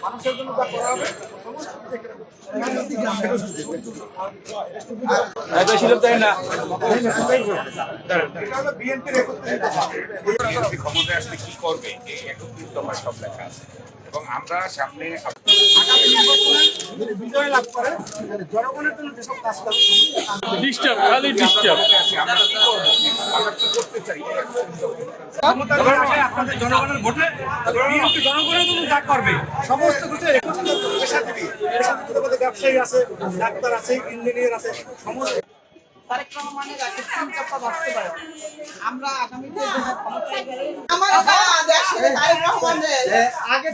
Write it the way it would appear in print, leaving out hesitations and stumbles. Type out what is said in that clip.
মানুষের জন্য যা করা হবে ক্ষমতায় আসলে কি করবে এই 31 দফায় সব লেখা আছে এবং আমরা সামনে বিজয় লাভ করে জনগণের জন্য যেসব কাজ করবে ডিস্টার্ব খালি ডিস্টার্ব আমরা কি করবো আমরা কি করতে চাই আপনাদের জনগণের ভোটে বিএনপি জনগণের জন্য যা করবে সমস্ত কিছু পেশাজীবী ব্যবসায়ী আছে, ডাক্তার আছে, ইঞ্জিনিয়ার আছে, সমস্ত তারেক রহমানের রাজস্থান দফা বাস্তবায়ন আমরা আগামীতে আমার দেশে তারেক রহমানের আগে